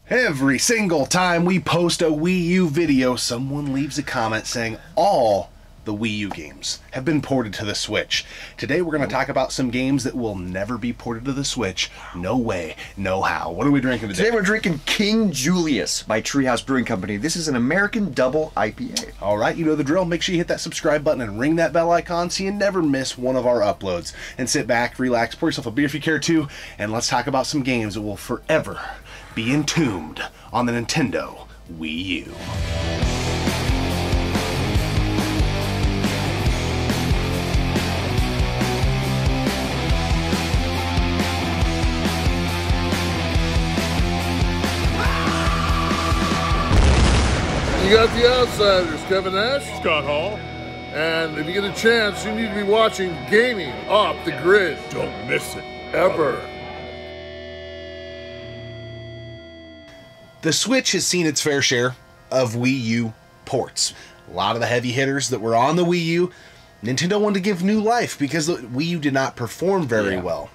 Every single time we post a Wii U video, someone leaves a comment saying all the Wii U games have been ported to the Switch. Today we're going to talk about some games that will never be ported to the Switch. No way, no how. What are we drinking today? Today we're drinking King Julius by Treehouse Brewing Company. This is an American double IPA. Alright, you know the drill. Make sure you hit that subscribe button and ring that bell icon so you never miss one of our uploads. And sit back, relax, pour yourself a beer if you care to, and let's talk about some games that will forever be entombed on the Nintendo Wii U. You got the Outsiders, Kevin Nash, Scott Hall. and if you get a chance, you need to be watching Gaming Off the Grid. Don't miss it. Ever. The Switch has seen its fair share of Wii U ports. A lot of the heavy hitters that were on the Wii U, Nintendo wanted to give new life because the Wii U did not perform very well.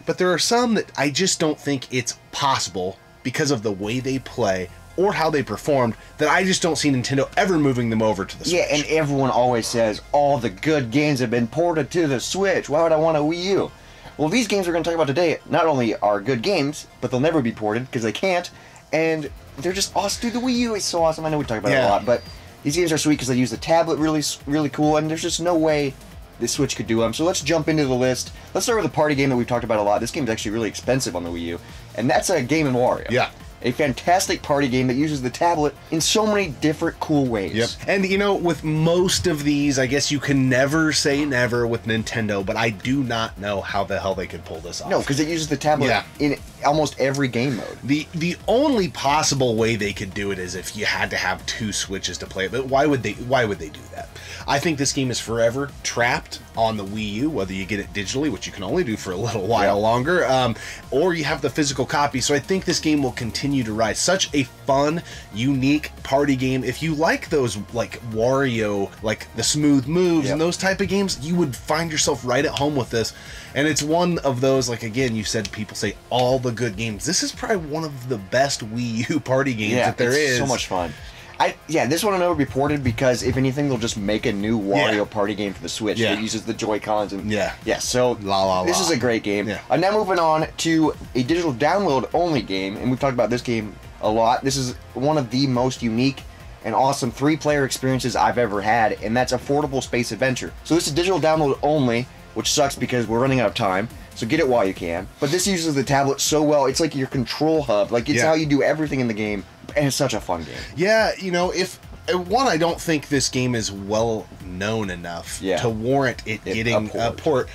But there are some that I just don't think it's possible because of the way they play or how they performed, that I just don't see Nintendo ever moving them over to the Switch. Yeah, and everyone always says, all the good games have been ported to the Switch. Why would I want a Wii U? Well, these games we're going to talk about today not only are good games, but they'll never be ported because they can't. And they're just awesome. Dude, the Wii U is so awesome. I know we talk about it a lot, but these games are sweet because they use the tablet really cool, and there's just no way the Switch could do them. So let's jump into the list. Let's start with a party game that we've talked about a lot. This game's actually really expensive on the Wii U, and that's a Game & Wario. Yeah. A fantastic party game that uses the tablet in so many different cool ways. Yep. And you know, with most of these, I guess you can never say never with Nintendo, but I do not know how the hell they could pull this off. No, because it uses the tablet in almost every game mode. The only possible way they could do it is if you had to have two Switches to play it. But why would they do that? I think this game is forever trapped on the Wii U, whether you get it digitally, which you can only do for a little while longer, or you have the physical copy. So I think this game will continue to rise. Such a fun, unique party game. If you like those like Wario, like the smooth moves and those type of games, you would find yourself right at home with this. And it's one of those, like, again, you said people say all the good games. This is probably one of the best Wii U party games that there is. So much fun. This one will never be ported because, if anything, they'll just make a new Wario party game for the Switch that uses the Joy-Cons. And so this is a great game. Now moving on to a digital download only game, and we've talked about this game a lot. This is one of the most unique and awesome three-player experiences I've ever had, and that's Affordable Space Adventure. So this is digital download only, which sucks because we're running out of time. So get it while you can. But this uses the tablet so well. It's like your control hub. Like, it's how you do everything in the game. And it's such a fun game. Yeah, you know, I don't think this game is well known enough to warrant it getting a port.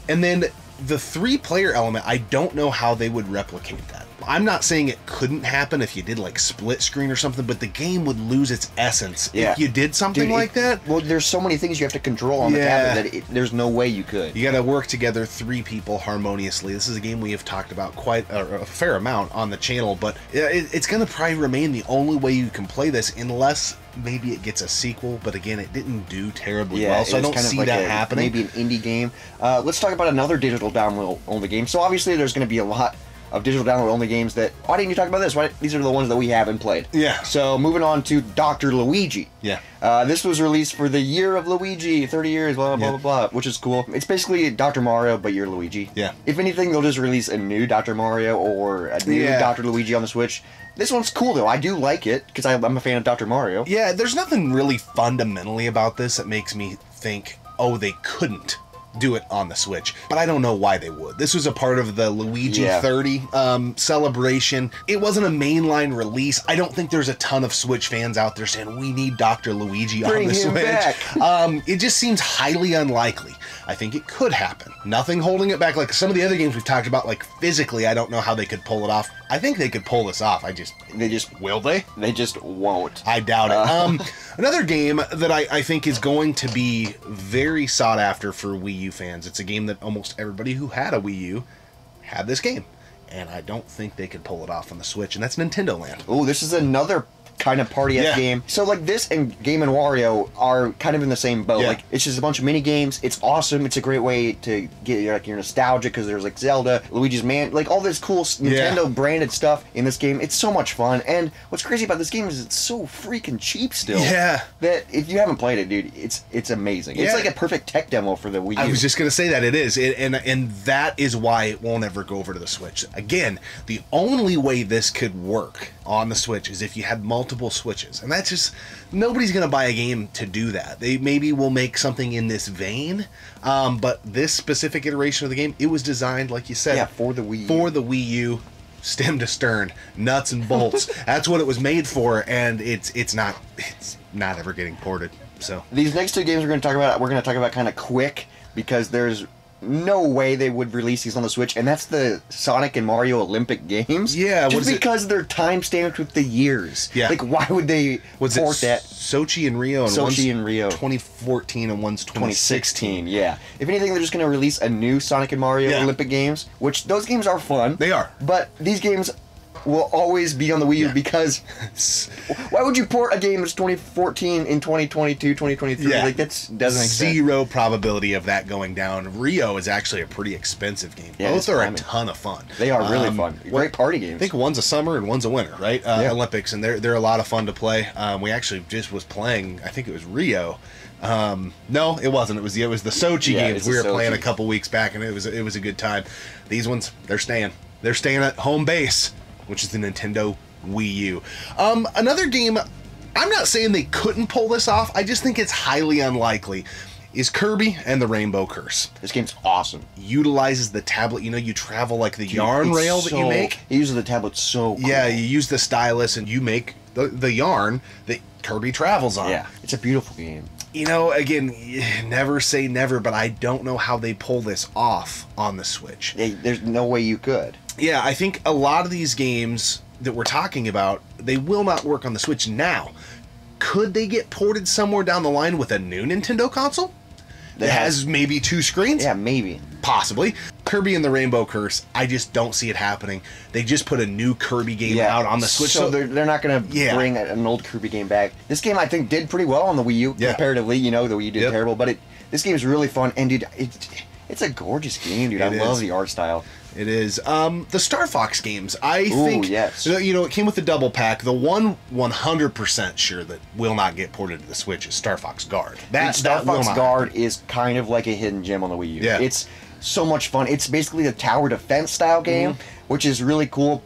And then the three-player element, I don't know how they would replicate that. I'm not saying it couldn't happen if you did like split screen or something, but the game would lose its essence if you did something like that. Well, there's so many things you have to control on the tablet that there's no way you could. You got to work together, three people harmoniously. This is a game we have talked about quite a fair amount on the channel, but it's going to probably remain the only way you can play this unless maybe it gets a sequel. But again, it didn't do terribly well, so I don't see that happening. Maybe an indie game. Let's talk about another digital download only game. So obviously there's going to be a lot of digital download only games that, why didn't you talk about this? These are the ones that we haven't played. So moving on to Dr. Luigi. This was released for the year of Luigi, 30 years, blah, blah, blah, blah, which is cool. It's basically Dr. Mario, but you're Luigi. If anything, they'll just release a new Dr. Mario or a new Dr. Luigi on the Switch. This one's cool, though. I do like it, because I'm a fan of Dr. Mario. Yeah, there's nothing really fundamentally about this that makes me think, oh, they couldn't do it on the Switch, but I don't know why they would. This was a part of the Luigi 30 celebration. It wasn't a mainline release. I don't think there's a ton of Switch fans out there saying we need Dr. Luigi on the Switch. Back. It just seems highly unlikely. I think it could happen. Nothing holding it back. Like some of the other games we've talked about, like physically, I don't know how they could pull it off. I think they could pull this off. Will they? They just won't. I doubt it. Another game that I think is going to be very sought after for Wii U fans. It's a game that almost everybody who had a Wii U had this game. And I don't think they could pull it off on the Switch, and that's Nintendo Land. Oh, this is another kind of party-esque game. So like this and Game & Wario are kind of in the same boat. Like it's just a bunch of mini games. It's awesome. It's a great way to get like your nostalgia because there's like Zelda, Luigi's Man, like all this cool Nintendo branded stuff in this game. It's so much fun. And what's crazy about this game is it's so freaking cheap still. Yeah. That if you haven't played it, dude, it's amazing. It's like a perfect tech demo for the Wii U. I was just gonna say that it is, and that is why it won't ever go over to the Switch. Again, the only way this could work on the Switch is if you had multiple Switches, and that's just nobody's gonna buy a game to do that. They maybe will make something in this vein, but this specific iteration of the game, it was designed, like you said, for the Wii U. For the Wii U, stem to stern, nuts and bolts. That's what it was made for, and it's not ever getting ported. So these next two games we're going to talk about kind of quick because there's no way they would release these on the Switch, and that's the Sonic and Mario Olympic games. Yeah, just because they're time stamped with the years. Yeah, like why would they port that? Sochi and Rio, and Sochi and Rio, 2014, and one's 2016. Yeah, if anything, they're just going to release a new Sonic and Mario Olympic games, which those games are fun. They are, but these games will always be on the Wii U because why would you port a game that's 2014 in 2022, 2023? Like that doesn't make sense. Zero probability of that going down. Rio is actually a pretty expensive game. Both are a ton of fun. They are really fun. Great party games. I think one's a summer and one's a winter, right? Olympics, and they're a lot of fun to play. We actually just was playing, I think it was Rio. No, it wasn't. It was the Sochi games we were playing a couple weeks back, and it was a good time. These ones, they're staying at home base, which is the Nintendo Wii U. Another game, I'm not saying they couldn't pull this off, I just think it's highly unlikely, is Kirby and the Rainbow Curse. This game's awesome. Utilizes the tablet, you travel like the yarn rail that you make. It uses the tablet so cool. Yeah, you use the stylus and you make the yarn that Kirby travels on. Yeah, it's a beautiful game. Again, never say never, but I don't know how they pull this off on the Switch. There's no way you could. Yeah, I think a lot of these games that we're talking about, they will not work on the Switch now. Could they get ported somewhere down the line with a new Nintendo console that has maybe 2 screens? Yeah, maybe. Possibly. Kirby and the Rainbow Curse, I just don't see it happening. They just put a new Kirby game out on the Switch. So they're not going to bring an old Kirby game back. This game, I think, did pretty well on the Wii U comparatively. The Wii U did terrible, but this game is really fun. And, dude, it's a gorgeous game, dude. I love the art style. It is. The Star Fox games, I think, it came with the double pack. The one 100% sure that will not get ported to the Switch is Star Fox Guard. Star Fox Guard is kind of like a hidden gem on the Wii U. Yeah. It's so much fun. It's basically a tower defense style game, which is really cool.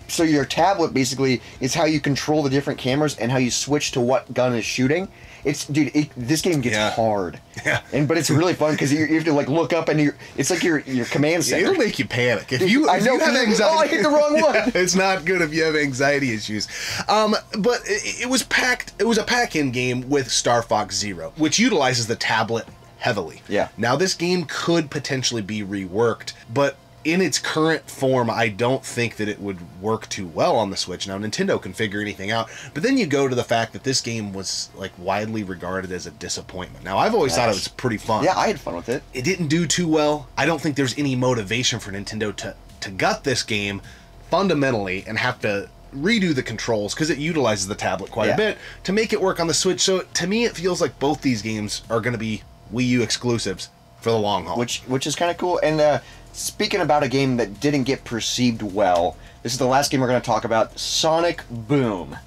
So your tablet basically is how you control the different cameras and how you switch to what gun is shooting. This game gets hard. Yeah. But it's really fun because you have to like look up and it's like your command center. It'll make you panic. If you have anxiety. Oh, I hit the wrong one. It's not good if you have anxiety issues. But it was packed. It was a pack-in game with Star Fox Zero, which utilizes the tablet heavily. Yeah. Now this game could potentially be reworked, but in its current form, I don't think that it would work too well on the Switch. Now, Nintendo can figure anything out, but then you go to the fact that this game was like widely regarded as a disappointment. Now, I've always thought it was pretty fun. Yeah, I had fun with it. It didn't do too well. I don't think there's any motivation for Nintendo to gut this game fundamentally and have to redo the controls because it utilizes the tablet quite a bit to make it work on the Switch. So, to me, it feels like both these games are going to be Wii U exclusives for the long haul. Which is kind of cool. And speaking about a game that didn't get perceived well, this is the last game we're going to talk about, Sonic Boom.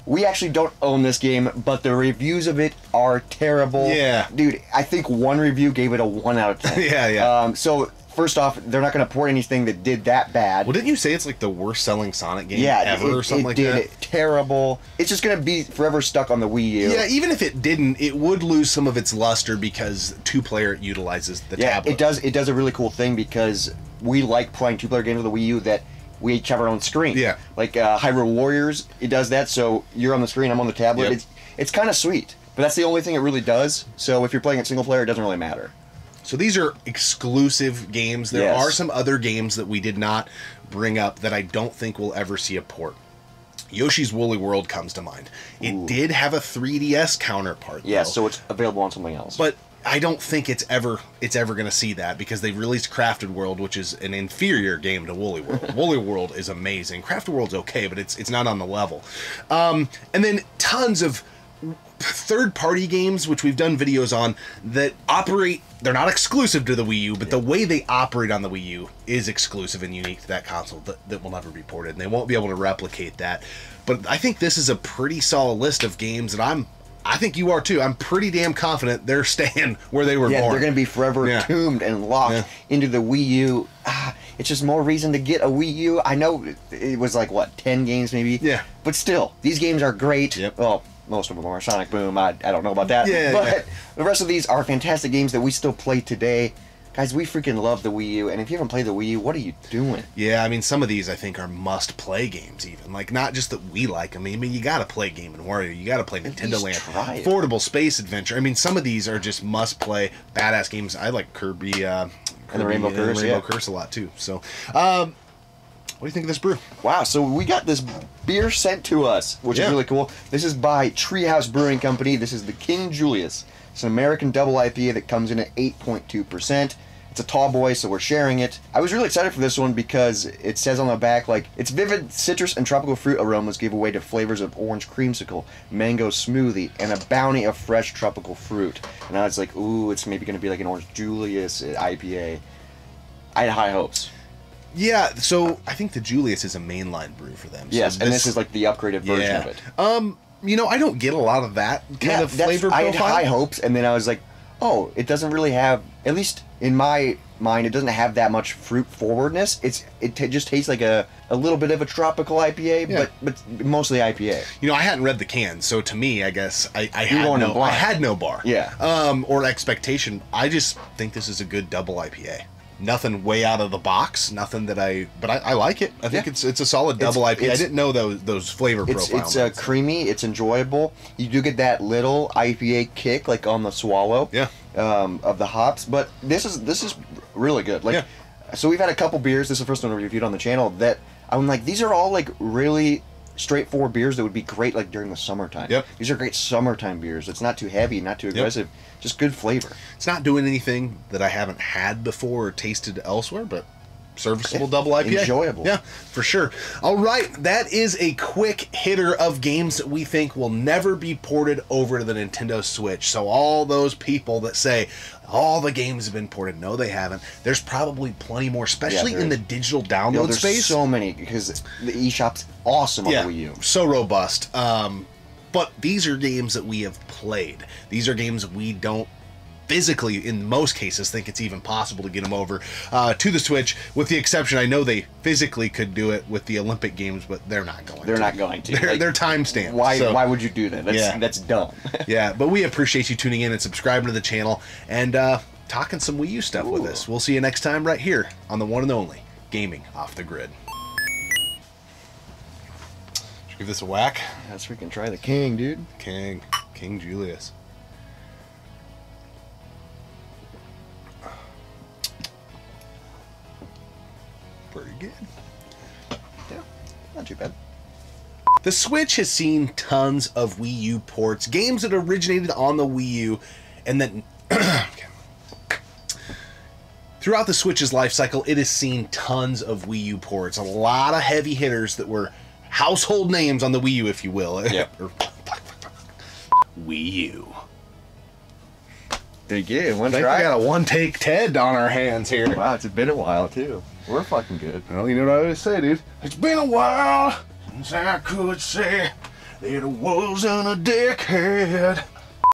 We actually don't own this game, but the reviews of it are terrible. Yeah. Dude, I think one review gave it a 1 out of 10. Yeah. So, first off, they're not going to port anything that did that bad. Well, didn't you say it's like the worst selling Sonic game ever or something like that? It did terrible. It's just going to be forever stuck on the Wii U. Yeah, even if it didn't, it would lose some of its luster because 2-player utilizes the tablet. It does a really cool thing because we like playing 2-player games with the Wii U that we each have our own screen. Yeah. Like Hyrule Warriors, it does that, so you're on the screen, I'm on the tablet. Yep. It's kind of sweet, but that's the only thing it really does. So if you're playing it single player, it doesn't really matter. So these are exclusive games. There are some other games that we did not bring up that I don't think we'll ever see a port. Yoshi's Woolly World comes to mind. It did have a 3DS counterpart, though. So it's available on something else. But I don't think it's ever going to see that, because they released Crafted World, which is an inferior game to Woolly World. Woolly World is amazing. Crafted World's okay, but it's not on the level. And then tons of third-party games, which we've done videos on, that operate. They're not exclusive to the Wii U, but the way they operate on the Wii U is exclusive and unique to that console that will never be ported, and they won't be able to replicate that. But I think this is a pretty solid list of games that I think you are too. I'm pretty damn confident they're staying where they were born. Yeah, they're going to be forever tuned and locked into the Wii U. It's just more reason to get a Wii U. I know it was like, what, 10 games maybe? Yeah. But still, these games are great. Yep. Well, most of them are. Sonic Boom, I don't know about that. Yeah, but the rest of these are fantastic games that we still play today. Guys, we freaking love the Wii U, and if you haven't played the Wii U, what are you doing? Yeah, I mean, some of these I think are must-play games even. Like, not just that we like them. I mean, you gotta play Game & Wario, you gotta play Nintendo Land, Affordable Space Adventure. I mean, some of these are just must-play, badass games. I like Kirby and the Rainbow Curse a lot, too. So, what do you think of this brew? Wow, so we got this beer sent to us, which is really cool. This is by Treehouse Brewing Company. This is the King Julius. It's an American double IPA that comes in at 8.2%. It's a tall boy, so we're sharing it. I was really excited for this one because it says on the back, like, its vivid citrus and tropical fruit aromas give way to flavors of orange creamsicle, mango smoothie, and a bounty of fresh tropical fruit. And I was like, ooh, it's maybe going to be like an Orange Julius IPA. I had high hopes. Yeah, so I think the Julius is a mainline brew for them. So yes, and this is like the upgraded version of it. You know, I don't get a lot of that kind of flavor profile. I had high hopes, and then I was like, oh, it doesn't really have, at least in my mind, it doesn't have that much fruit forwardness. It just tastes like a little bit of a tropical IPA, but mostly IPA. You know, I hadn't read the can, so to me, I guess I had no bar. Yeah. Or expectation. I just think this is a good double IPA. Nothing way out of the box. Nothing that but I like it. I think it's a solid double IPA. I didn't know those flavor profiles. It's creamy. It's enjoyable. You do get that little IPA kick, like on the swallow. Yeah. Of the hops, but this is really good. Like, so we've had a couple beers. This is the first one we reviewed on the channel that I'm like, these are all like really straightforward beers that would be great like during the summertime. Yep. These are great summertime beers. It's not too heavy, not too aggressive, just good flavor. It's not doing anything that I haven't had before or tasted elsewhere, but serviceable double IPA. Enjoyable. Yeah, for sure. All right, that is a quick hitter of games that we think will never be ported over to the Nintendo Switch. So all those people that say all the games have been ported, no, they haven't. There's probably plenty more, especially in the digital download there's space. So many, because the eShop's awesome on the Wii U. So robust. But these are games that we have played. These are games we don't physically, in most cases, think it's even possible to get them over to the Switch, with the exception, I know they physically could do it with the Olympic Games, but they're not going to. They're not going to. They're time-stamped. Why would you do that? That's dumb. Yeah, but we appreciate you tuning in and subscribing to the channel and talking some Wii U stuff with us. We'll see you next time right here on the one and only Gaming Off the Grid. Should we give this a whack? Let's freaking try the King, dude. King Julius. Pretty good. Yeah, not too bad. The Switch has seen tons of Wii U ports, games that originated on the Wii U, and then throughout the Switch's life cycle, it has seen tons of Wii U ports. A lot of heavy hitters that were household names on the Wii U, if you will. Yep. Wii U. There you go. I think we got a one-take Ted on our hands here. Wow, it's been a while, too. We're fucking good. Well, you know what I always say, dude? It's been a while since I could say that it wasn't a dickhead.